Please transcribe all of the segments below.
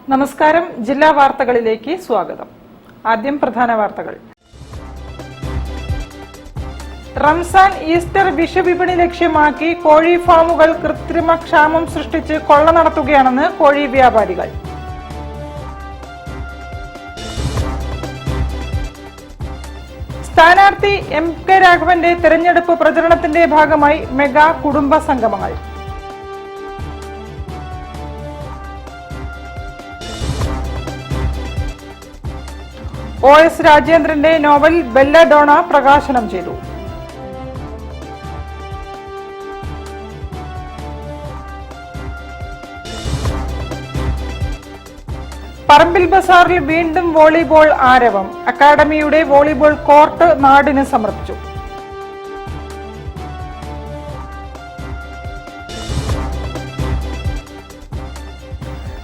നമസ്കാരം. ജില്ലാ വാർത്തകളിലേക്ക് സ്വാഗതം. ആദ്യം പ്രധാന വാർത്തകൾ. റംസാൻ, ഈസ്റ്റർ, വിഷു വിപണി ലക്ഷ്യമാക്കി കോഴി ഫാമുകൾ കൃത്രിമക്ഷാമം സൃഷ്ടിച്ച് കൊള്ള നടത്തുകയാണെന്ന് കോഴി വ്യാപാരികൾ. സ്ഥാനാർത്ഥി MK രാഘവന്റെ തെരഞ്ഞെടുപ്പ് പ്രചരണത്തിന്റെ ഭാഗമായി മെഗാ കുടുംബ സംഗമങ്ങൾ. OS രാജേന്ദ്രന്റെ നോവൽ ബെല്ലഡോണ പ്രകാശനം ചെയ്തു. പറമ്പിൽ ബസാറിൽ വീണ്ടും വോളിബോൾ ആരവം. അക്കാദമിയുടെ വോളിബോൾ കോർട്ട് നാടിന് സമർപ്പിച്ചു.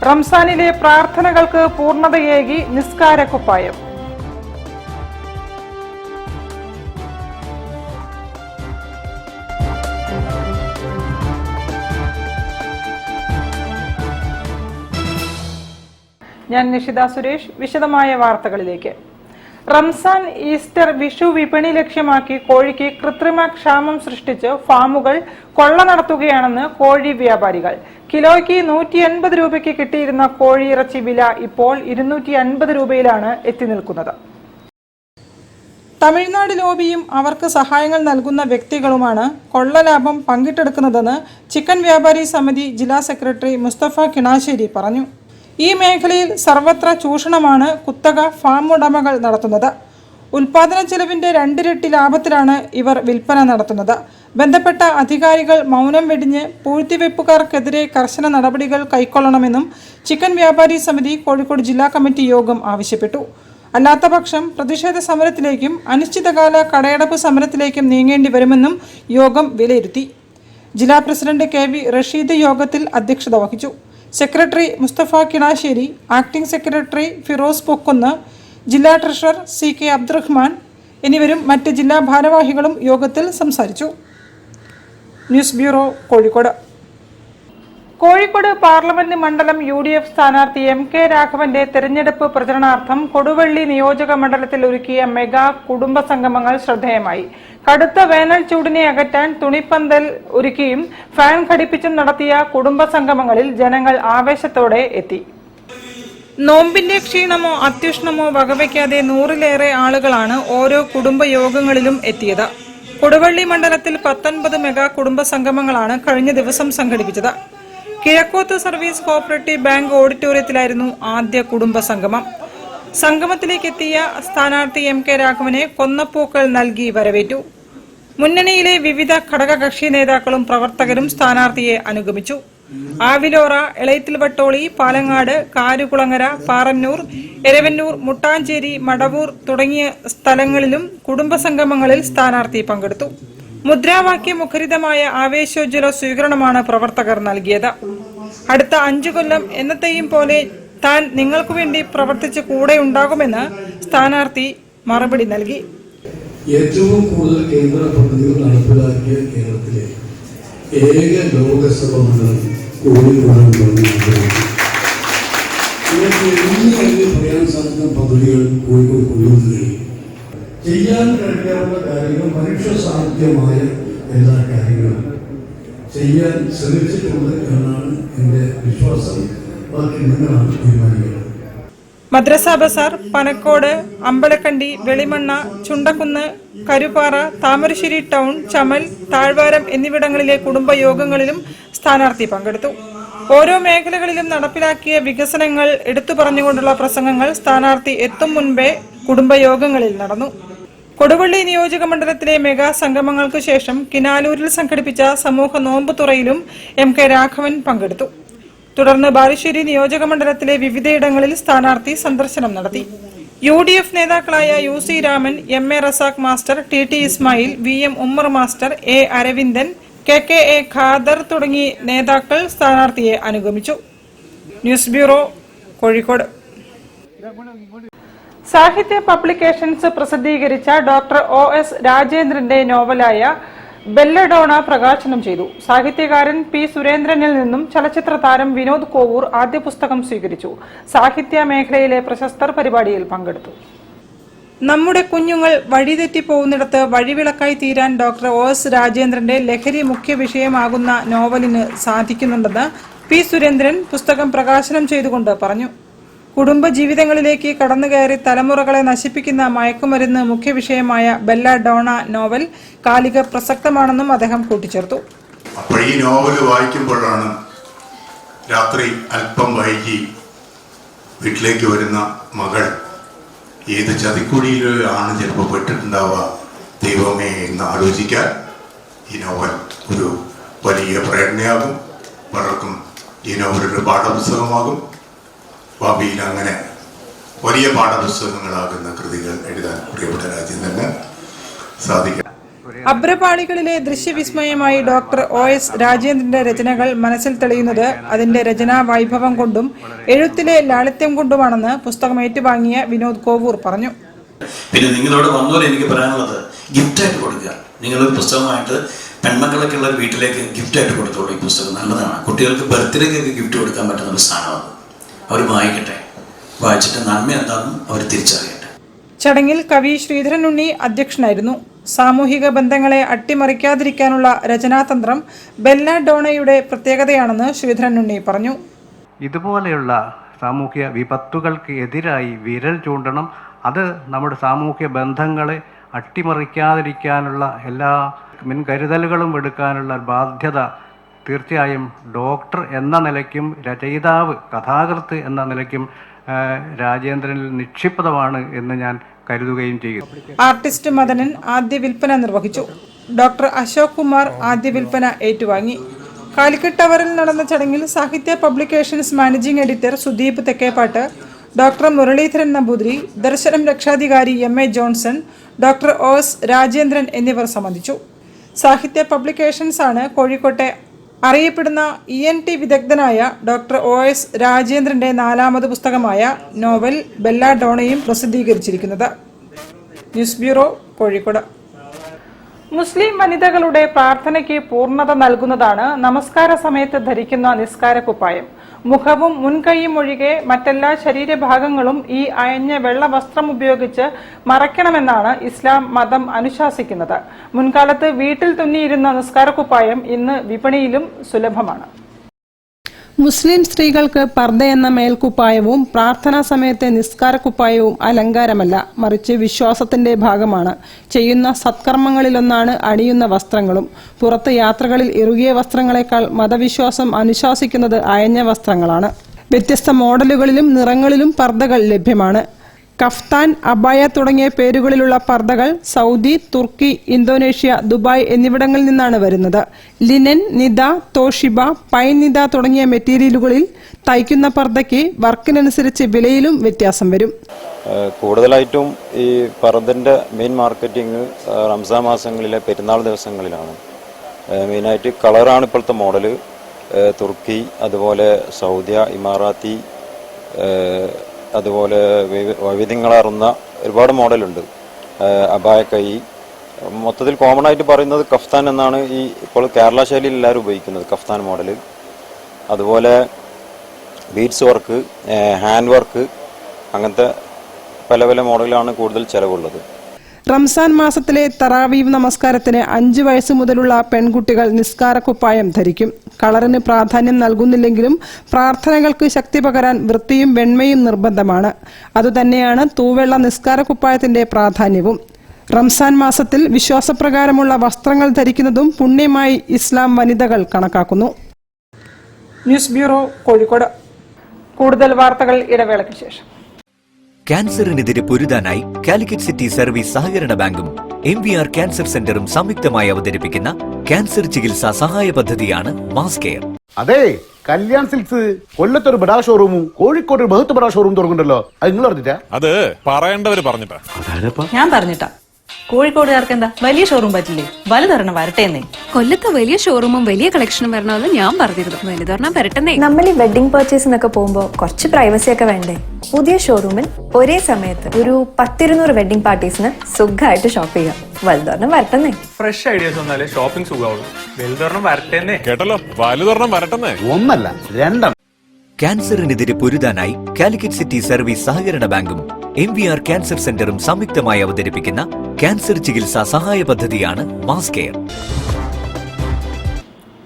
റംസാനിലെ പ്രാർത്ഥനകൾക്ക് പൂർണ്ണതയേകി നിസ്കാരക്കുപ്പായം. ഞാൻ നിഷിത സുരേഷ്. വിശദമായ വാർത്തകളിലേക്ക്. റംസാൻ, ഈസ്റ്റർ, വിഷു വിപണി ലക്ഷ്യമാക്കി കോഴിക്ക് കൃത്രിമ ക്ഷാമം സൃഷ്ടിച്ച് ഫാമുകൾ കൊള്ള നടത്തുകയാണെന്ന് കോഴി വ്യാപാരികൾ. കിലോയ്ക്ക് 180 രൂപയ്ക്ക് കിട്ടിയിരുന്ന കോഴിയിറച്ചി വില ഇപ്പോൾ 250 രൂപയിലാണ് എത്തി നിൽക്കുന്നത്. തമിഴ്നാട് ലോബിയും അവർക്ക് സഹായങ്ങൾ നൽകുന്ന വ്യക്തികളുമാണ് കൊള്ളലാഭം പങ്കിട്ടെടുക്കുന്നതെന്ന് ചിക്കൻ വ്യാപാരി സമിതി ജില്ലാ സെക്രട്ടറി മുസ്തഫ കിണാശ്ശേരി പറഞ്ഞു. ഈ മേഖലയിൽ സർവത്ര ചൂഷണമാണ് കുത്തക ഫാം ഉടമകൾ നടത്തുന്നത്. ഉൽപാദന ചെലവിന്റെ 2 ഇരട്ടി ലാഭത്തിലാണ് ഇവർ വിൽപ്പന നടത്തുന്നത്. ബന്ധപ്പെട്ട അധികാരികൾ മൗനം വെടിഞ്ഞ് പൂഴ്ത്തിവെപ്പുകാർക്കെതിരെ കർശന നടപടികൾ കൈക്കൊള്ളണമെന്നും ചിക്കൻ വ്യാപാരി സമിതി കോഴിക്കോട് ജില്ലാ കമ്മിറ്റി യോഗം ആവശ്യപ്പെട്ടു. അല്ലാത്തപക്ഷം പ്രതിഷേധ സമരത്തിലേക്കും അനിശ്ചിതകാല കടയടപ്പ് സമരത്തിലേക്കും നീങ്ങേണ്ടി വരുമെന്നും യോഗം വിലയിരുത്തി. ജില്ലാ പ്രസിഡന്റ് KV റഷീദ് യോഗത്തിൽ അധ്യക്ഷത വഹിച്ചു. Secretary Musthafa Kinassery, acting secretary Firoz Pokkunnu, ജില്ലാ ട്രഷറർ CK അബ്ദുറഹ്മാൻ എന്നിവരും മറ്റ് ജില്ലാ ഭാരവാഹികളും യോഗത്തിൽ സംസാരിച്ചു. News bureau, Kozhikode. Kozhikode parliament മണ്ഡലം UDF സ്ഥാനാർത്ഥി MK രാഘവന്റെ തെരഞ്ഞെടുപ്പ് പ്രചരണാർത്ഥം കൊടുവള്ളി നിയോജക മണ്ഡലത്തിൽ ഒരുക്കിയ മെഗാ കുടുംബ സംഗമങ്ങൾ ശ്രദ്ധേയമായി. കടുത്ത വേനൽ ചൂടിനെ അകറ്റാൻ തുണിപ്പന്തൽ ഒരുക്കിയും ഫാൻ ഘടിപ്പിച്ചും നടത്തിയ കുടുംബ സംഗമങ്ങളിൽ ജനങ്ങൾ ആവേശത്തോടെ എത്തി. നോമ്പിന്റെ ക്ഷീണമോ അത്യുഷ്ണമോ വകവയ്ക്കാതെ 100-ലേറെ ആളുകളാണ് ഓരോ കുടുംബ യോഗങ്ങളിലും എത്തിയത്. കൊടുവള്ളി മണ്ഡലത്തിൽ 19 മെഗാ കുടുംബ സംഗമങ്ങളാണ് കഴിഞ്ഞ ദിവസം സംഘടിപ്പിച്ചത്. കിഴക്കോത്ത് സർവീസ് കോഓപ്പറേറ്റീവ് ബാങ്ക് ഓഡിറ്റോറിയത്തിലായിരുന്നു ആദ്യ കുടുംബ സംഗമം. സംഗമത്തിലേക്ക് എത്തിയ സ്ഥാനാർത്ഥി MK രാഘവനെ കൊന്നപ്പൂക്കൾ നൽകി വരവേറ്റു. മുന്നണിയിലെ വിവിധ ഘടകകക്ഷി നേതാക്കളും പ്രവർത്തകരും സ്ഥാനാർത്ഥിയെ അനുഗമിച്ചു. ആവിലോറ, എളയത്തിൽ വട്ടോളി, പാലങ്ങാട്, കാരുകുളങ്ങര, പാറന്നൂർ, എരവന്നൂർ, മുട്ടാഞ്ചേരി, മടവൂർ തുടങ്ങിയ സ്ഥലങ്ങളിലും കുടുംബസംഗമങ്ങളിൽ സ്ഥാനാർത്ഥി പങ്കെടുത്തു. മുദ്രാവാക്യ മുഖരിതമായ ആവേശോജ്വല സ്വീകരണമാണ് പ്രവർത്തകർ നൽകിയത്. അടുത്ത 5 കൊല്ലം എന്നത്തെയും പോലെ താൻ നിങ്ങൾക്കു വേണ്ടി പ്രവർത്തിച്ച് കൂടെ ഉണ്ടാകുമെന്ന് സ്ഥാനാർത്ഥി മറുപടി നൽകി. ഏറ്റവും കൂടുതൽ കേന്ദ്ര പദ്ധതികൾ നടപ്പിലാക്കിയ കേരളത്തിലെ ഏക ലോകസഭ മണ്ഡലം കോഴിക്കോട്. പറയാൻ സാധിക്കുന്ന പദ്ധതികൾ കോഴിക്കോട് കൊണ്ടുവന്നു കഴിയും. ചെയ്യാൻ കഴിയാവുന്ന കാര്യങ്ങൾ, മനുഷ്യ സാധ്യമായ എല്ലാ കാര്യങ്ങളും ചെയ്യാൻ ശ്രമിച്ചിട്ടുണ്ട് എന്നാണ് എൻ്റെ വിശ്വാസം. ബാക്കി നിങ്ങളാണ് തീരുമാനിക്കുന്നത്. മദ്രസ ബസാർ, പനക്കോട്, അമ്പലക്കണ്ടി, വെളിമണ്ണ, ചുണ്ടക്കുന്ന്, കരുപ്പാറ, താമരശ്ശേരി ടൗൺ, ചമൽ, താഴ്വാരം എന്നിവിടങ്ങളിലെ കുടുംബയോഗങ്ങളിലും സ്ഥാനാർത്ഥി പങ്കെടുത്തു. ഓരോ മേഖലകളിലും നടപ്പിലാക്കിയ വികസനങ്ങൾ എടുത്തു പറഞ്ഞുകൊണ്ടുള്ള പ്രസംഗങ്ങൾ സ്ഥാനാർത്ഥി എത്തും മുൻപേ കുടുംബയോഗങ്ങളിൽ നടന്നു. കൊടുവള്ളി നിയോജക മണ്ഡലത്തിലെ മെഗാ സംഗമങ്ങൾക്ക് ശേഷം കിനാലൂരിൽ സംഘടിപ്പിച്ച സമൂഹ നോമ്പ് തുറയിലും MK രാഘവൻ പങ്കെടുത്തു. തുടർന്ന് ബാലുശ്ശേരി നിയോജക മണ്ഡലത്തിലെ വിവിധയിടങ്ങളിൽ സ്ഥാനാർത്ഥി സന്ദർശനം നടത്തി. UDF നേതാക്കളായ UC Raman, MA Razak master, TT Ismail, VM Ummer master, A Aravindan, KKA Khader തുടങ്ങി നേതാക്കൾ സ്ഥാനാർത്ഥിയെ അനുഗമിച്ചു. News bureau, Kozhikode. സാഹിത്യ പബ്ലിക്കേഷൻസ് പ്രസിദ്ധീകരിച്ച ഡോക്ടർ OS രാജേന്ദ്രന്റെ നോവലായ ബെല്ലഡോണ പ്രകാശനം ചെയ്തു. സാഹിത്യകാരൻ P. സുരേന്ദ്രനിൽ നിന്നും ചലച്ചിത്ര താരം വിനോദ് കോവൂർ ആദ്യ പുസ്തകം സ്വീകരിച്ചു. സാഹിത്യ മേഖലയിലെ പ്രശസ്തർ പരിപാടിയിൽ പങ്കെടുത്തു. നമ്മുടെ കുഞ്ഞുങ്ങൾ വഴിതെറ്റിപ്പോകുന്നിടത്ത് വഴിവിളക്കായി തീരാൻ ഡോക്ടർ OS രാജേന്ദ്രന്റെ ലഹരി മുഖ്യ വിഷയമാകുന്ന നോവലിന് സാധിക്കുന്നുണ്ടെന്ന് P. സുരേന്ദ്രൻ പുസ്തകം പ്രകാശനം ചെയ്തുകൊണ്ട് പറഞ്ഞു. കുടുംബ ജീവിതങ്ങളിലേക്ക് കടന്നുകയറി തലമുറകളെ നശിപ്പിക്കുന്ന മയക്കുമരുന്ന് മുഖ്യ വിഷയമായ ബെല്ലഡോണ നോവൽ കാലിക പ്രസക്തമാണെന്നും അദ്ദേഹം കൂട്ടിച്ചേർത്തു. അപ്പോൾ ഈ നോവൽ വായിക്കുമ്പോഴാണ് രാത്രി അല്പം വൈകി വീട്ടിലേക്ക് വരുന്ന മകൾ ഏത് ചതിക്കുഴിയിലാണ് ചിലപ്പോൾ പെട്ടിട്ടുണ്ടാവുക ദൈവമേ എന്ന് ആലോചിക്കാൻ ഈ നോവൽ ഒരു വലിയ പ്രേരണയാകും. പലർക്കും ഈ നോവൽ ഒരു പാഠപുസ്തകമാകും. ഭാവിയിൽ അങ്ങനെ വലിയ പാഠപുസ്തകങ്ങളാകുന്ന കൃതികൾ എഴുതാൻ പ്രിയപ്പെട്ട രാജേന്ദ്രന് സാധിക്കും. അഭ്രപാളികളിലെ ദൃശ്യവിസ്മയമായി ഡോക്ടർ OS രാജേന്ദ്രന്റെ രചനകൾ മനസ്സിൽ തെളിയുന്നത് അതിന്റെ രചനാ വൈഭവം കൊണ്ടും എഴുത്തിലെ ലാളിത്യം കൊണ്ടുമാണെന്ന് പുസ്തകം ഏറ്റുവാങ്ങിയ വിനോദ് കോവൂർ പറഞ്ഞു. പിന്നെ നിങ്ങളോട് വന്നോലെ എനിക്ക് പറയാനുള്ളത് ഗിഫ്റ്റായിട്ട് കൊടുക്കുക. നിങ്ങളൊരു പുസ്തകമായിട്ട് പെൺമക്കളൊക്കെ ഉള്ള വീട്ടിലേക്ക് ഗിഫ്റ്റായിട്ട് കൊടുത്തോളൂ. ഈ പുസ്തകം നല്ലതാണ്. കുട്ടികൾക്ക് ബർത്ത്ഡേക്കൊക്കെ ഗിഫ്റ്റ് കൊടുക്കാൻ പറ്റുന്ന ഒരു സ്ഥാനമാണ്. അവർ വായിക്കട്ടെ, വായിച്ചിട്ട് നന്മ എന്താണെന്നും അവർ തിരിച്ചറിയട്ടെ. ചടങ്ങിൽ കവി ശ്രീധരൻ ഉണ്ണി അധ്യക്ഷനായിരുന്നു. സാമൂഹിക ബന്ധങ്ങളെ അട്ടിമറിക്കാതിരിക്കാനുള്ള രചനാതന്ത്രം ബെല്ലഡോണയുടെ പ്രത്യേകതയാണെന്ന് ശ്രീധരൻ ഉണ്ണി പറഞ്ഞു. ഇതുപോലെയുള്ള സാമൂഹ്യ വിപത്തുകൾക്ക് എതിരായി വിരൽ ചൂണ്ടണം. അത് നമ്മുടെ സാമൂഹ്യ ബന്ധങ്ങളെ അട്ടിമറിക്കാതിരിക്കാനുള്ള എല്ലാ മുൻകരുതലുകളും എടുക്കാനുള്ള ബാധ്യത തീർച്ചയായും ഡോക്ടർ എന്ന നിലയ്ക്കും രചയിതാവ് കഥാകൃത്ത് എന്ന നിലയ്ക്കും രാജേന്ദ്രനിൽ നിക്ഷിപ്തമാണ് എന്ന് ഞാൻ കരുതുകയും ചെയ്യും. ആർട്ടിസ്റ്റ് മദനൻ ആദ്യ വിൽപ്പന നിർവഹിച്ചു. ഡോക്ടർ അശോക് കുമാർ ആദ്യ വിൽപ്പന ഏറ്റുവാങ്ങി. കാലിക്കറ്റ് ടവറിൽ നടന്ന ചടങ്ങിൽ Sahithya publications managing editor Sudeep Thekkepatt, doctor Muralidharan Namboothiri, Darshanam രക്ഷാധികാരി MA Johnson, doctor OS Rajendran എന്നിവർ സംബന്ധിച്ചു. സാഹിത്യ പബ്ലിക്കേഷൻസ് ആണ് കോഴിക്കോട്ടെ അറിയപ്പെടുന്ന ENT വിദഗ്ധനായ ഡോക്ടർ OS രാജേന്ദ്രന്റെ 4ാമത് പുസ്തകമായ നോവൽ ബെല്ലഡോണയും പ്രസിദ്ധീകരിച്ചിരിക്കുന്നത്. News bureau, Kozhikode. മുസ്ലിം വനിതകളുടെ പ്രാർത്ഥനയ്ക്ക് പൂർണ്ണത നൽകുന്നതാണ് നമസ്കാര സമയത്ത് ധരിക്കുന്ന നിസ്കാര കുപ്പായം. മുഖവും മുൻകൈയും ഒഴികെ മറ്റെല്ലാ ശരീരഭാഗങ്ങളും ഈ അയഞ്ഞ വെള്ള വസ്ത്രം ഉപയോഗിച്ച് മറയ്ക്കണമെന്നാണ് ഇസ്ലാം മതം അനുശാസിക്കുന്നത്. മുൻകാലത്ത് വീട്ടിൽ തുന്നിയിരുന്ന നിസ്കാരക്കുപ്പായം ഇന്ന് വിപണിയിലും സുലഭമാണ്. മുസ്ലിം സ്ത്രീകൾക്ക് പർദ്ദ എന്ന മേൽക്കുപ്പായവും പ്രാർത്ഥനാ സമയത്തെ നിസ്കാരക്കുപ്പായവും അലങ്കാരമല്ല, മറിച്ച് വിശ്വാസത്തിന്റെ ഭാഗമാണ്. ചെയ്യുന്ന സത്കർമ്മങ്ങളിലൊന്നാണ് അണിയുന്ന വസ്ത്രങ്ങളും. പുറത്ത് യാത്രകളിൽ ഇറുകിയ വസ്ത്രങ്ങളെക്കാൾ മതവിശ്വാസം അനുശാസിക്കുന്നത് അയഞ്ഞ വസ്ത്രങ്ങളാണ്. വ്യത്യസ്ത മോഡലുകളിലും നിറങ്ങളിലും പർദ്ദകൾ ലഭ്യമാണ്. കഫ്താൻ, അബായ തുടങ്ങിയ പേരുകളിലുള്ള പർദ്ദകൾ സൗദി, തുർക്കി, ഇന്തോനേഷ്യ, ദുബായ് എന്നിവിടങ്ങളിൽ നിന്നാണ് വരുന്നത്. Linen, Nida, Toshiba, pine Nida തുടങ്ങിയ മെറ്റീരിയലുകളിൽ തയ്ക്കുന്ന പർദ്ദയ്ക്ക് വർക്കിനനുസരിച്ച് വിലയിലും വ്യത്യാസം വരും. കൂടുതലായിട്ടും ഈ പർദ്ദൻ്റെ മെയിൻ മാർക്കറ്റിംഗ് റംസാൻ മാസങ്ങളിലെ പെരുന്നാൾ ദിവസങ്ങളിലാണ്. മെയിനായിട്ട് കളറാണ് ഇപ്പോഴത്തെ മോഡല്. തുർക്കി, അതുപോലെ സൗദി, ഇമാറാത്തി, അതുപോലെ വൈവിധ്യങ്ങളാർന്ന ഒരുപാട് മോഡലുണ്ട്. അബായക്കൈ, മൊത്തത്തിൽ കോമൺ ആയിട്ട് പറയുന്നത് കഫ്താൻ എന്നാണ് ഈ ഇപ്പോൾ കേരള ശൈലിയിൽ എല്ലാവരും ഉപയോഗിക്കുന്നത്, കഫ്താൻ മോഡൽ. അതുപോലെ ബീഡ്സ് വർക്ക്, ഹാൻഡ് വർക്ക്, അങ്ങനത്തെ പല പല മോഡലാണ് കൂടുതൽ ചിലവുള്ളത്. റംസാൻ മാസത്തിലെ തറാവീവ് നമസ്കാരത്തിന് 5 വയസ്സ് മുതലുള്ള പെൺകുട്ടികൾ നിസ്കാരക്കുപ്പായം ധരിക്കും. കളറിന് പ്രാധാന്യം നൽകുന്നില്ലെങ്കിലും പ്രാർത്ഥനകൾക്ക് ശക്തി പകരാൻ വൃത്തിയും വെണ്മയും നിർബന്ധമാണ്. അതുതന്നെയാണ് തൂവെള്ള നിസ്കാരക്കുപ്പായത്തിന്റെ പ്രാധാന്യവും. റംസാൻ മാസത്തിൽ വിശ്വാസപ്രകാരമുള്ള വസ്ത്രങ്ങൾ ധരിക്കുന്നതും പുണ്യമായി ഇസ്ലാം വനിതകൾ കണക്കാക്കുന്നു. News bureau, Kozhikode. കൂടുതൽ വാർത്തകൾ ഇടവേളയ്ക്ക് ശേഷം. ക്യാൻസറിനെതിരെ പൊരുതാനായി കാലിക്കറ്റ് സിറ്റി സർവീസ് സഹകരണ ബാങ്കും MVR ക്യാൻസർ സെന്ററും സംയുക്തമായി അവതരിപ്പിക്കുന്ന ക്യാൻസർ ചികിത്സാ സഹായ പദ്ധതിയാണ് മാസ് കെയർ. അതെ, കല്യാൺ സിൽക്സ് കൊല്ലത്തൊരു ബഡാ ഷോറൂമും കോഴിക്കോട് ഒരു ബഹുത്ത് ബഡാ ഷോറൂം തുടങ്ങുന്നുണ്ടല്ലോ. അത് നിങ്ങൾ പറഞ്ഞിട്ടാ? അത് പറയേണ്ടവര് പറഞ്ഞിട്ടാ. ഞാൻ പറഞ്ഞിട്ടാ. കോഴിക്കോടുകാർക്ക് എന്താ വലിയ ഷോറൂം പറ്റില്ലേ? വലുതൊരെണ്ണം വരട്ടേന്നേ. കൊല്ലത്ത് വലിയ ഷോറൂമും വലിയ കളക്ഷനും വരണമെന്ന് ഞാൻ പറഞ്ഞിരുന്നു. വലുതൊരെണ്ണം വരട്ടെന്നേ. നമ്മൾ ഈ വെഡിങ് പർച്ചേസിനൊക്കെ പോകുമ്പോൾ കുറച്ച് പ്രൈവസി ഒക്കെ വേണ്ടേ? പുതിയ ഷോറൂമിൽ ഒരേ സമയത്ത് ഒരു 10-200 വെഡിങ് പാർട്ടീസിന് സുഖമായിട്ട് ഷോപ്പ് ചെയ്യാം. വലുതൊരെണ്ണം വരട്ടെന്നേ. ഫ്രഷ് ഐഡിയാസ് വന്നാലേ ഷോപ്പിംഗ് സുഖമാവുള്ളൂ. വലുതൊരെണ്ണം വരട്ടെന്നേ. കേട്ടല്ലോ, വലുതൊരെണ്ണം വരട്ടെന്നേ. ഒന്നല്ല രണ്ടെണ്ണം. ക്യാൻസറിനെതിരെ പൊരുതാനായി കാലിക്കറ്റ് സിറ്റി സർവീസ് സഹകരണ ബാങ്കും MVR ക്യാൻസർ സെന്ററും സംയുക്തമായി അവതരിപ്പിക്കുന്ന ക്യാൻസർ ചികിത്സാ സഹായ പദ്ധതിയാണ് മാസ് കെയർ.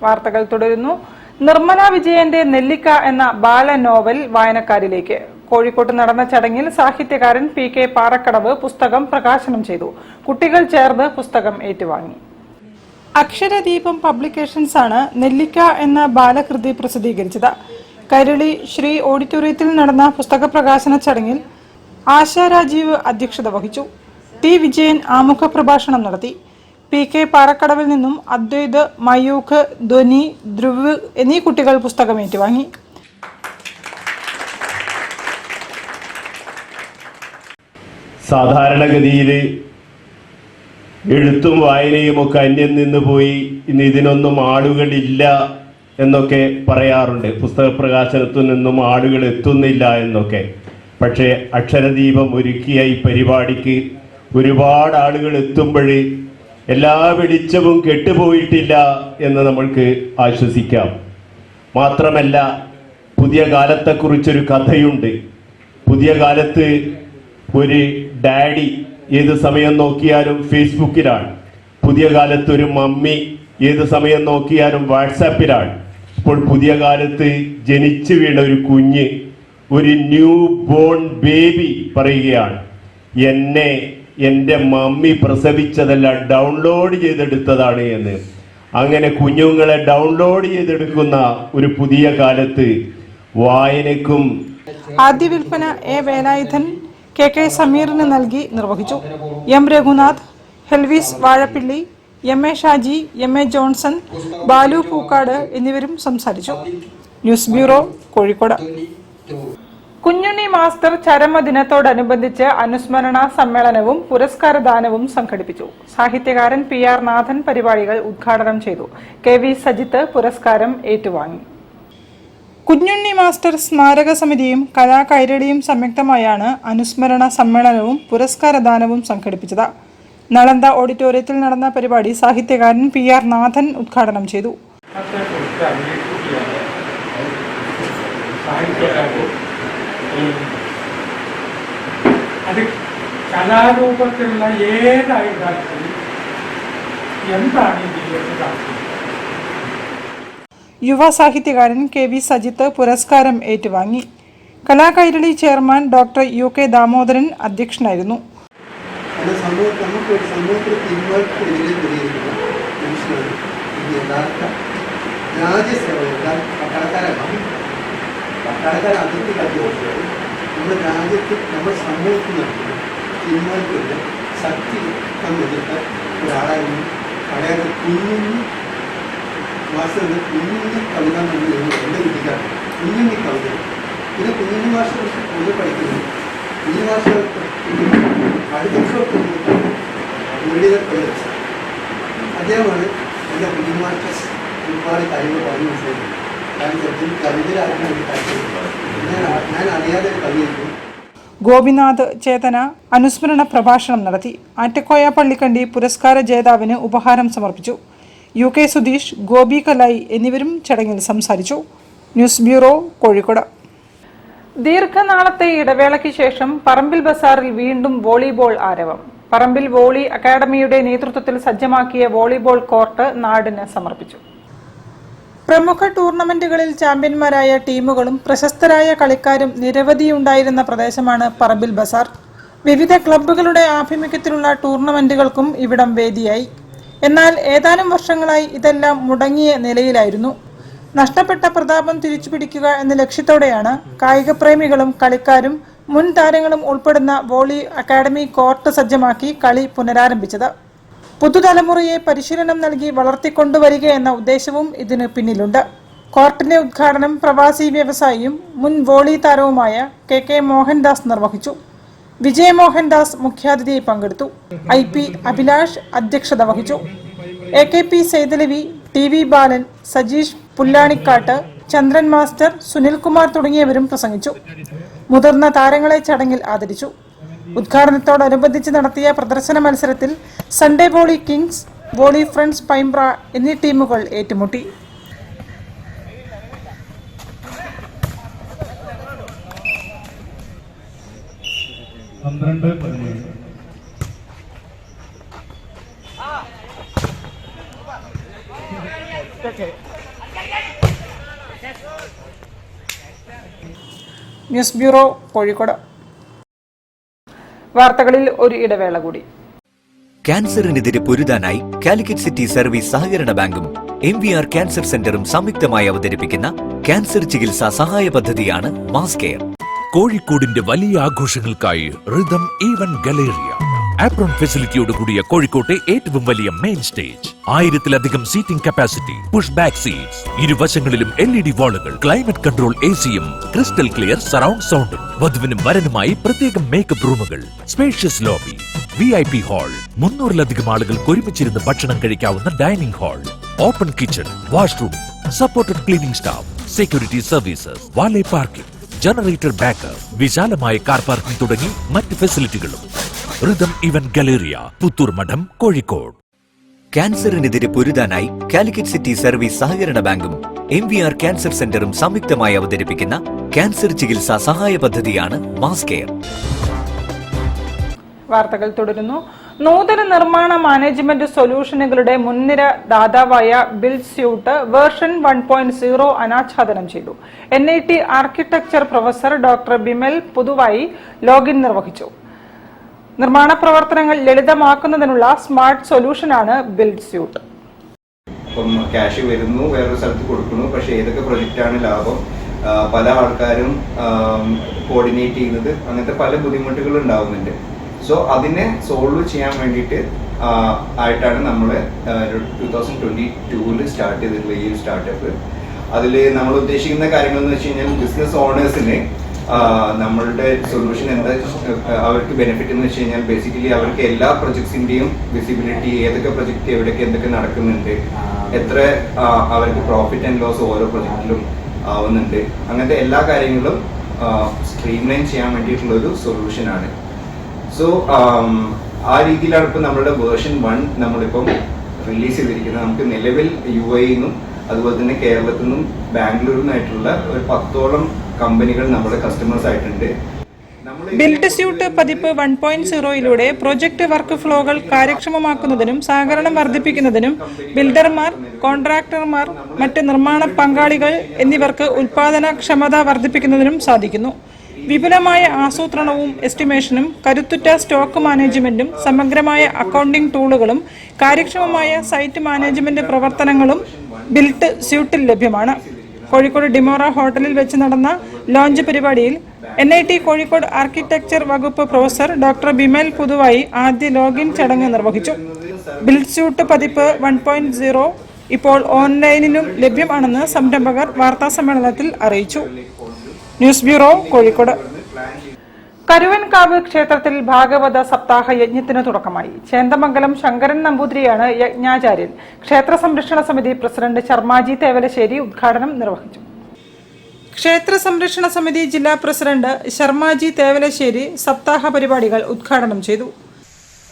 വാർത്തകൾ തുടരുന്നു. നിർമ്മല വിജയന്റെ നെല്ലിക്ക എന്ന ബാല നോവൽ വായനക്കാരിലേക്ക്. കോഴിക്കോട്ട് നടന്ന ചടങ്ങിൽ സാഹിത്യകാരൻ PK പാറക്കടവ് പുസ്തകം പ്രകാശനം ചെയ്തു. കുട്ടികൾ ചേർന്ന് പുസ്തകം ഏറ്റുവാങ്ങി. അക്ഷരദീപം പബ്ലിക്കേഷൻസ് ആണ് നെല്ലിക്ക എന്ന ബാലകൃതി പ്രസിദ്ധീകരിച്ചത്. കൈരളി ശ്രീ ഓഡിറ്റോറിയത്തിൽ നടന്ന പുസ്തക പ്രകാശന ചടങ്ങിൽ ആശാ രാജീവ് അധ്യക്ഷത വഹിച്ചു. T വിജയൻ ആമുഖ പ്രഭാഷണം നടത്തി. PK പാറക്കടവിൽ നിന്നും അദ്വൈത്, മയൂഖ്, ധ്വനി, ധ്രുവ് എന്നീ കുട്ടികൾ പുസ്തകം ഏറ്റുവാങ്ങി. സാധാരണഗതിയിൽ എഴുത്തും വായനയും ഒക്കെ അന്യം നിന്ന് പോയി, ഇന്ന് ഇതിനൊന്നും ആളുകളില്ല എന്നൊക്കെ പറയാറുണ്ട്. പുസ്തക പ്രകാശനത്തിൽ നിന്നും ആളുകൾ എത്തുന്നില്ല എന്നൊക്കെ. പക്ഷേ അക്ഷരദീപം ഒരുക്കിയ ഈ പരിപാടിക്ക് ഒരുപാട് ആളുകൾ എത്തുമ്പോൾ എല്ലാ വെളിച്ചവും കെട്ടുപോയിട്ടില്ല എന്ന് നമ്മൾക്ക് ആശ്വസിക്കാം. മാത്രമല്ല, പുതിയ കാലത്തെക്കുറിച്ചൊരു കഥയുണ്ട്. പുതിയ കാലത്ത് ഒരു ഡാഡി ഏത് സമയം നോക്കിയാലും ഫേസ്ബുക്കിലാണ്. പുതിയ കാലത്ത് ഒരു മമ്മി ഏത് സമയം നോക്കിയാലും വാട്സാപ്പിലാണ്. ഇപ്പോൾ പുതിയ കാലത്ത് ജനിച്ചു വീണ ഒരു കുഞ്ഞ്, ഒരു ന്യൂ ബോൺ ബേബി പറയുകയാണ്, എന്നെ എൻ്റെ മമ്മി പ്രസവിച്ചതല്ല, ഡൗൺലോഡ് ചെയ്തെടുത്തതാണ് എന്ന്. അങ്ങനെ കുഞ്ഞുങ്ങളെ ഡൗൺലോഡ് ചെയ്തെടുക്കുന്ന ഒരു പുതിയ കാലത്ത് വായനക്കും ആദ്യ വിൽപ്പന A വേലായുധൻ KK സമീറിന് നൽകി നിർവഹിച്ചു. M രഘുനാഥ്, ഹെൽവീസ് Vazhappilly, MA Shaji, MA Johnson, Balu Pookkad എന്നിവരും സംസാരിച്ചു. News bureau, Kozhikode. Kunhunni master ചരമദിനത്തോടനുബന്ധിച്ച് അനുസ്മരണ സമ്മേളനവും പുരസ്കാരദാനവും സംഘടിപ്പിച്ചു. സാഹിത്യകാരൻ PR നാഥൻ പരിപാടികൾ ഉദ്ഘാടനം ചെയ്തു. KV സജിത്ത് പുരസ്കാരം ഏറ്റുവാങ്ങി. കുഞ്ഞുണ്ണി മാസ്റ്റർ സ്മാരക സമിതിയും കലാകൈരളിയും സംയുക്തമായാണ് അനുസ്മരണ സമ്മേളനവും പുരസ്കാരദാനവും സംഘടിപ്പിച്ചത്. നളന്ദ ഓഡിറ്റോറിയത്തിൽ നടന്ന പരിപാടി സാഹിത്യകാരൻ PR നാഥൻ ഉദ്ഘാടനം ചെയ്തു. അത് കലാരൂപത്തിലുള്ള ഏതായിരുന്നാലും എന്താണ് യുവ സാഹിത്യകാരൻ KV സജിത്ത് പുരസ്കാരം ഏറ്റുവാങ്ങി. Kala Kairali chairman doctor UK Damodaran അധ്യക്ഷനായിരുന്നു. നമ്മുടെ രാജ്യത്ത് നമ്മുടെ സമൂഹത്തിൽ തിന്മകൾക്കുള്ള ശക്തി തന്നിട്ട് ഒരാളായിരുന്നു. അയാളുടെ കുഞ്ഞുണ്ണി മാസ്റ്ററിൻ്റെ കുഞ്ഞുണ്ണി കവിത നമ്മൾ എൻ്റെ കുട്ടിക്കാണ്. കുഞ്ഞുണ്ണി കവിത ഇത് കുഞ്ഞുണ്ണി മാസ്റ്റർ ഒന്ന് പഠിക്കുന്നു. കുഞ്ഞു മാസ്റ്റർ അടുത്ത അദ്ദേഹമാണ് എൻ്റെ കുഞ്ഞു മാസ്റ്റർ ഒരുപാട് കാര്യങ്ങൾ പറഞ്ഞു മനസ്സിലാക്കുന്നത്. ഗോപിനാഥ് ചേതന അനുസ്മരണ പ്രഭാഷണം നടത്തി. ആറ്റക്കോയ പള്ളിക്കണ്ടി പുരസ്കാര ജേതാവിന് ഉപഹാരം സമർപ്പിച്ചു. UK സുധീഷ്, ഗോപി കലായി എന്നിവരും ചടങ്ങിൽ സംസാരിച്ചു. News bureau, Kozhikode. ദീർഘനാളത്തെ ഇടവേളയ്ക്ക് ശേഷം പറമ്പിൽ ബസാറിൽ വീണ്ടും വോളിബോൾ ആരവം. പറമ്പിൽ വോളി അക്കാദമിയുടെ നേതൃത്വത്തിൽ സജ്ജമാക്കിയ വോളിബോൾ കോർട്ട് നാടിന് സമർപ്പിച്ചു. പ്രമുഖ ടൂർണമെന്റുകളിൽ ചാമ്പ്യന്മാരായ ടീമുകളും പ്രശസ്തരായ കളിക്കാരും നിരവധിയുണ്ടായിരുന്ന പ്രദേശമാണ് പറമ്പിൽ ബസാർ. വിവിധ ക്ലബ്ബുകളുടെ ആഭിമുഖ്യത്തിലുള്ള ടൂർണമെന്റുകൾക്കും ഇവിടം വേദിയായി. എന്നാൽ ഏതാനും വർഷങ്ങളായി ഇതെല്ലാം മുടങ്ങിയ നിലയിലായിരുന്നു. നഷ്ടപ്പെട്ട പ്രതാപം തിരിച്ചുപിടിക്കുക എന്ന ലക്ഷ്യത്തോടെയാണ് കായികപ്രേമികളും കളിക്കാരും മുൻ താരങ്ങളും ഉൾപ്പെടുന്ന വോളി അക്കാദമി കോർട്ട് സജ്ജമാക്കി കളി പുനരാരംഭിച്ചത്. പുതുതലമുറയെ പരിശീലനം നൽകി വളർത്തിക്കൊണ്ടുവരിക എന്ന ഉദ്ദേശവും ഇതിന് പിന്നിലുണ്ട്. കോർട്ടിന്റെ ഉദ്ഘാടനം പ്രവാസി വ്യവസായിയും മുൻ വോളി താരവുമായ KK മോഹൻദാസ് നിർവഹിച്ചു. വിജയമോഹൻ ദാസ് മുഖ്യാതിഥിയായി പങ്കെടുത്തു. IP അഭിലാഷ് അധ്യക്ഷത വഹിച്ചു. AKP സൈതലവി, TV ബാലൻ, സജീഷ് പുല്ലാണിക്കാട്ട്, ചന്ദ്രൻ മാസ്റ്റർ, സുനിൽകുമാർ തുടങ്ങിയവരും പ്രസംഗിച്ചു. മുതിർന്ന താരങ്ങളെ ചടങ്ങിൽ ആദരിച്ചു. ഉദ്ഘാടനത്തോടനുബന്ധിച്ച് നടത്തിയ പ്രദർശന മത്സരത്തിൽ Sunday volley Kings, volley friends Paimbra എന്നീ ടീമുകൾ ഏറ്റുമുട്ടി. News bureau, Kozhikode. വാർത്തകളിൽ ഒരു ഇടവേള കൂടി. ക്യാൻസറിനെതിരെ പൊരുതാനായി കാലിക്കറ്റ് സിറ്റി സർവീസ് സഹകരണ ബാങ്കും MVR ക്യാൻസർ സെന്ററും സംയുക്തമായി അവതരിപ്പിക്കുന്ന ക്യാൻസർ ചികിത്സാ സഹായ പദ്ധതിയാണ് മാസ് കെയർ. കോഴിക്കോടിന്റെ വലിയ ആഘോഷങ്ങൾക്കായി റിതം ഈവന്റ് ഗലേറിയ ആപ്രോൺ ഫെസിലിറ്റിയോട് കൂടിയ കോഴിക്കോട്ടെ ഏറ്റവും വലിയ മെയിൻ സ്റ്റേജ്, 1000-ലധികം seating capacity, push back seats, ഇരുവശങ്ങളിലും LED വാളുകൾ, ക്ലൈമറ്റ് കൺട്രോൾ AC-യും ക്രിസ്റ്റൽ ക്ലിയർ സറൗണ്ട് സൗണ്ടും, വധുവിനും വരനുമായി പ്രത്യേകം മേക്കപ്പ് റൂമുകൾ, സ്പേഷ്യസ് ലോബി, VIP ഹാൾ, 300-ലധികം ആളുകൾക്ക് ഒരുമിച്ചിരുന്ന് ഭക്ഷണം കഴിക്കാവുന്ന dining hall, open kitchen, washroom, supported cleaning staff, security services, valet parking, generator backup, വിശാലമായ കാർ പാർക്കിംഗ് തുടങ്ങി മറ്റ് ഫെസിലിറ്റികളും. റിതം ഇവന്റ് ഗലേറിയ, പുത്തൂർ മഠം, കോഴിക്കോട്. ക്യാൻസറിനെതിരെ പൊരുതാനായി കാലിക്കറ്റ് സിറ്റി സർവീസ് സഹകരണ ബാങ്കും MVR ക്യാൻസർ സെന്ററും സംയുക്തമായി അവതരിപ്പിക്കുന്ന ക്യാൻസർ ചികിത്സാ സഹായ പദ്ധതിയാണ് മാസ് കെയർ. വാർത്തകൾ തുടരുന്നു. നൂതന നിർമ്മാണ മാനേജ്മെന്റ് സൊല്യൂഷനുകളുടെ മുൻനിര ദാതാവായ ബിൽഡ്സ്യൂട്ട് വേർഷൻ 1.0 അനാച്ഛാദനം ചെയ്തു. NIT architecture professor doctor Bimal പുതുവായി ലോഗിൻ നിർവഹിച്ചു. നിർമ്മാണ പ്രവർത്തനങ്ങൾ ലളിതമാക്കുന്നതിനുള്ള സ്മാർട്ട് സൊല്യൂഷനാണ് ബിൽഡ്സ്യൂട്ട്. ഇപ്പം ക്യാഷ് വരുന്നു, വേറൊരു സ്ഥലത്ത് കൊടുക്കുന്നു, പക്ഷെ ഏതൊക്കെ പ്രൊജക്റ്റാണ് ലാഭം, പല ആൾക്കാരും കോർഡിനേറ്റ് ചെയ്യുന്നത്, അങ്ങനത്തെ പല ബുദ്ധിമുട്ടുകൾ ഉണ്ടാവുന്നുണ്ട്. സോ അതിനെ സോൾവ് ചെയ്യാൻ വേണ്ടിയിട്ട് ആയിട്ടാണ് നമ്മൾ 2022 സ്റ്റാർട്ട് ചെയ്തിട്ടുള്ള ഈ ഒരു സ്റ്റാർട്ടപ്പ്. അതിൽ നമ്മൾ ഉദ്ദേശിക്കുന്ന കാര്യങ്ങളെന്ന് വെച്ച് കഴിഞ്ഞാൽ ബിസിനസ് ഓണേഴ്സിന് നമ്മളുടെ സൊല്യൂഷൻ എന്താ അവർക്ക് ബെനിഫിറ്റ് എന്ന് വെച്ച് കഴിഞ്ഞാൽ ബേസിക്കലി അവർക്ക് എല്ലാ പ്രൊജക്ട്സിൻ്റെയും വിസിബിലിറ്റി, ഏതൊക്കെ പ്രൊജക്റ്റ് എവിടെയൊക്കെ എന്തൊക്കെ നടക്കുന്നുണ്ട്, എത്ര അവർക്ക് പ്രോഫിറ്റ് ആൻഡ് ലോസ് ഓരോ പ്രൊജക്റ്റിലും ആവുന്നുണ്ട്, അങ്ങനത്തെ എല്ലാ കാര്യങ്ങളും സ്ട്രീംലൈൻ ചെയ്യാൻ വേണ്ടിയിട്ടുള്ളൊരു സൊല്യൂഷനാണ്. സോ ആ രീതിയിലാണ് ഇപ്പോൾ നമ്മളുടെ വേർഷൻ 1 നമ്മളിപ്പം റിലീസ് ചെയ്തിരിക്കുന്നത്. നമുക്ക് നിലവിൽ UAE നിന്നും അതുപോലെ തന്നെ കേരളത്തിൽ നിന്നും ബാംഗ്ലൂരിൽ നിന്നായിട്ടുള്ള ഒരു 10ഓളം കമ്പനികൾ നമ്മുടെ കസ്റ്റമേഴ്സ് ആയിട്ടുണ്ട്. ബിൽഡ്സ്യൂട്ട് പതിപ്പ് 1.0യിലൂടെ പ്രൊജക്ട് വർക്ക് ഫ്ലോകൾ കാര്യക്ഷമമാക്കുന്നതിനും സഹകരണം വർദ്ധിപ്പിക്കുന്നതിനും ബിൽഡർമാർ, കോൺട്രാക്ടർമാർ, മറ്റ് നിർമ്മാണ പങ്കാളികൾ എന്നിവർക്ക് ഉൽപാദനക്ഷമത വർദ്ധിപ്പിക്കുന്നതിനും സാധിക്കുന്നു. വിപുലമായ ആസൂത്രണവും എസ്റ്റിമേഷനും, കരുത്തുറ്റ സ്റ്റോക്ക് മാനേജ്മെന്റും, സമഗ്രമായ അക്കൗണ്ടിംഗ് ടൂളുകളും, കാര്യക്ഷമമായ സൈറ്റ് മാനേജ്മെന്റ് പ്രവർത്തനങ്ങളും ബിൽഡ് സ്യൂട്ടിൽ ലഭ്യമാണ്. കോഴിക്കോട് ഡിമോറ ഹോട്ടലിൽ വെച്ച് നടന്ന ലോഞ്ച് പരിപാടിയിൽ NIT കോഴിക്കോട് ആർക്കിടെക്ചർ വകുപ്പ് പ്രൊഫസർ ഡോക്ടർ ബിമൽ പുതുവായി ആദ്യ ലോഗിൻ ചടങ്ങ് നിർവഹിച്ചു. ബിൽഡ്സ്യൂട്ട് പതിപ്പ് 1.0 ഇപ്പോൾ ഓൺലൈനിലും ലഭ്യമാണെന്ന് സംരംഭകർ വാർത്താസമ്മേളനത്തിൽ അറിയിച്ചു. News bureau, Kozhikode. കരുവൻകാവ് ക്ഷേത്രത്തിൽ ഭാഗവത സപ്താഹ യജ്ഞത്തിന് തുടക്കമായി. ചേന്ദമംഗലം ശങ്കരൻ നമ്പൂതിരിയാണ് യജ്ഞാചാര്യൻ. ക്ഷേത്ര സംരക്ഷണ സമിതി പ്രസിഡന്റ് ശർമാജി തേവലശ്ശേരി ഉദ്ഘാടനം നിർവഹിച്ചു. ക്ഷേത്ര സംരക്ഷണ സമിതി ജില്ലാ പ്രസിഡന്റ് ശർമാജി തേവലശ്ശേരി സപ്താഹ പരിപാടികൾ ഉദ്ഘാടനം ചെയ്തു.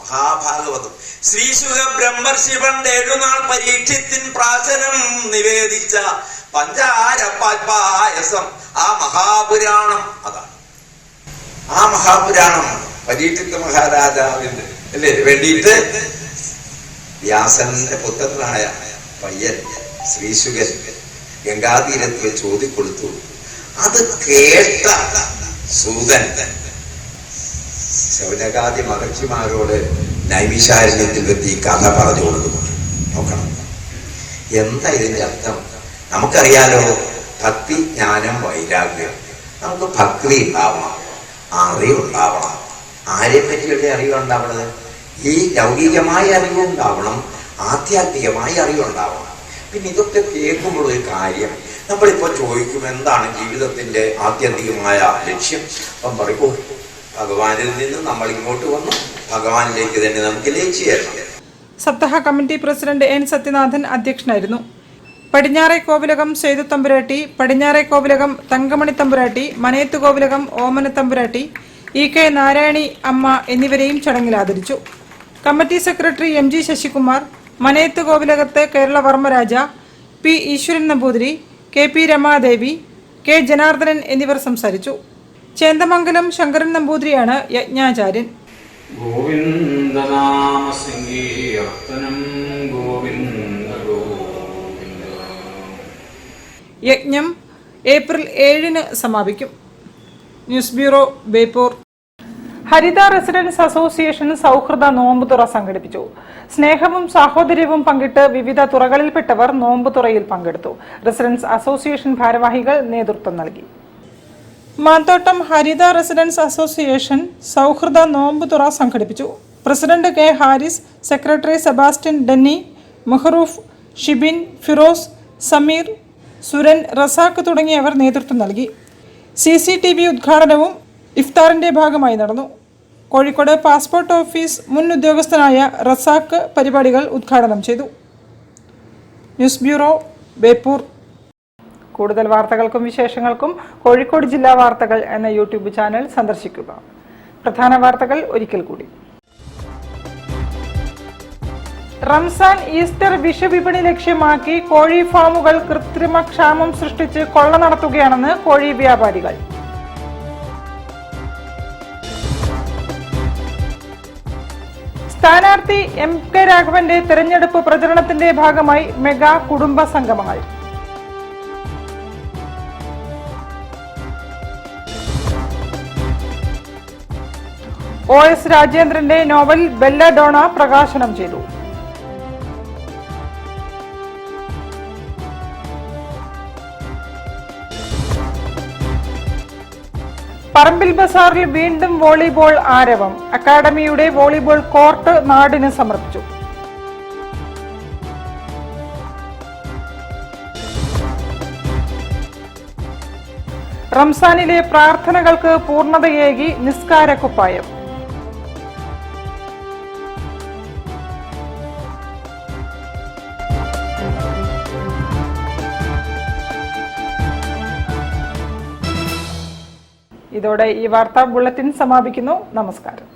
മഹാഭാഗവതം ശ്രീശുഖ ബ്രഹ്മർഷി പണ്ട് 7 നാൾ പരീക്ഷത്തിൻ പ്രാചനം നിവേദിച്ച പഞ്ചാരപ്പായസം ആ മഹാപുരാണം. അതാണ് ആ മഹാപുരാണം പരീക്ഷിത്ത മഹാരാജാവിന്റെ അല്ലേ വേണ്ടിയിട്ട് വ്യാസന്റെ പുത്രനായ പയ്യൻ ശ്രീശുഖൻ ഗംഗാതീരത്ത് വെച്ച് ഓതിക്കൊടുത്തു. അത് കേട്ട സൂതൻ ശൗനകാദി മഹർഷിമാരോട് നൈമിഷാരണ്യത്തിൽ വെച്ച് ഈ കഥ പറഞ്ഞു കൊടുക്കുന്നു. നോക്കണം എന്താ ഇതിന്റെ അർത്ഥം. നമുക്കറിയാലോ, ഭക്തി, ജ്ഞാനം, വൈരാഗ്യം. നമുക്ക് ഭക്തി ഉണ്ടാവണം, അറിവുണ്ടാവണം. ആരെ പറ്റിയുള്ള അറിവുണ്ടാവണത്? ഈ ലൗകികമായ അറിവുണ്ടാവണം, ആധ്യാത്മികമായ അറിവുണ്ടാവണം. പിന്നെ ഇതൊക്കെ കേൾക്കുമ്പോൾ ഒരു കാര്യം നമ്മളിപ്പോൾ ചോദിക്കും, എന്താണ് ജീവിതത്തിന്റെ ആത്യന്തികമായ ലക്ഷ്യം? അപ്പം പറയും, ഭഗവാനിൽ നിന്ന് നമ്മൾ ഇങ്ങോട്ട് വന്നു, ഭഗവാനിലേക്ക് തന്നെ നമുക്ക് ലയിച്ചു ചേരണം. സപ്താഹ കമ്മിറ്റി പ്രസിഡന്റ് എൻ സത്യനാഥൻ അധ്യക്ഷനായിരുന്നു. പടിഞ്ഞാറെ കോവിലകം സേതു തമ്പുരാട്ടി, പടിഞ്ഞാറെ കോവിലകം തങ്കമണി തമ്പുരാട്ടി, മനയത്ത് കോവിലകം ഓമന തമ്പുരാട്ടി, EK നാരായണി അമ്മ എന്നിവരെയും ചടങ്ങിൽ ആദരിച്ചു. Committee secretary MG Sasikumar, Manayath Kovilakath Keralavarmaraja, P Eswaran Namboothiri, KP Ramadevi, K Janardhanan എന്നിവർ സംസാരിച്ചു. ചേന്ദമംഗലം ശങ്കരൻ നമ്പൂതിരിയാണ് യജ്ഞാചാര്യൻ. ഗോവിന്ദനാമ സങ്കീർത്തനം ഗോവിന്ദ ഗോവിന്ദ. യജ്ഞം ഏപ്രിൽ 7-ന് സമാപിക്കും. News bureau, Beypore. Haritha residence association സൗഹൃദ നോമ്പുതുറ സംഘടിപ്പിച്ചു. സ്നേഹവും സാഹോദര്യവും പങ്കിട്ട് വിവിധ തുറകളിൽപ്പെട്ടവർ നോമ്പുതുറയിൽ പങ്കെടുത്തു. റെസിഡൻസ് അസോസിയേഷൻ ഭാരവാഹികൾ നേതൃത്വം നൽകി. മാത്തോട്ടം ഹരിത റെസിഡൻസ് അസോസിയേഷൻ സൗഹൃദ നോമ്പുതുറ സംഘടിപ്പിച്ചു. President K Haris, secretary Sebastian Denny, Mehroof, Shibin, Firoz, Sameer, Suran, Razak തുടങ്ങിയവർ നേതൃത്വം നൽകി. CCTV ഉദ്ഘാടനവും ഇഫ്താറിന്റെ ഭാഗമായി നടന്നു. കോഴിക്കോട് പാസ്പോർട്ട് ഓഫീസ് മുൻ ഉദ്യോഗസ്ഥനായ റസാഖ് പരിപാടികൾ ഉദ്ഘാടനം ചെയ്തു. News bureau, Beypore. കൂടുതൽ വാർത്തകൾക്കും വിശേഷങ്ങൾക്കും കോഴിക്കോട് ജില്ലാ വാർത്തകൾ എന്ന യൂട്യൂബ് ചാനൽ സന്ദർശിക്കുക. പ്രധാന വാർത്തകൾ ഒരിക്കൽ കൂടി. റംസാൻ, ഈസ്റ്റർ, വിഷുവിപണി ലക്ഷ്യമാക്കി കോഴി ഫാമുകൾ കൃത്രിമ ക്ഷാമം സൃഷ്ടിച്ച് കൊള്ള നടത്തുകയാണെന്ന് കോഴി വ്യാപാരികൾ. സ്ഥാനാർത്ഥി MK രാഘവന്റെ തെരഞ്ഞെടുപ്പ് പ്രചരണത്തിന്റെ ഭാഗമായി മെഗാ കുടുംബ സംഗമങ്ങൾ. OS രാജേന്ദ്രന്റെ നോവൽ ബെല്ലഡോണ പ്രകാശനം ചെയ്തു. പറമ്പിൽ ബസാറിൽ വീണ്ടും വോളിബോൾ ആരവം. അക്കാദമിയുടെ വോളിബോൾ കോർട്ട് നാടിന് സമർപ്പിച്ചു. റംസാനിലെ പ്രാർത്ഥനകൾക്ക് പൂർണ്ണതയേകി നിസ്കാരക്കുപ്പായം. ഇതോടെ ഈ വാർത്താ ബുള്ളറ്റിൻ സമാപിക്കുന്നു. നമസ്കാരം.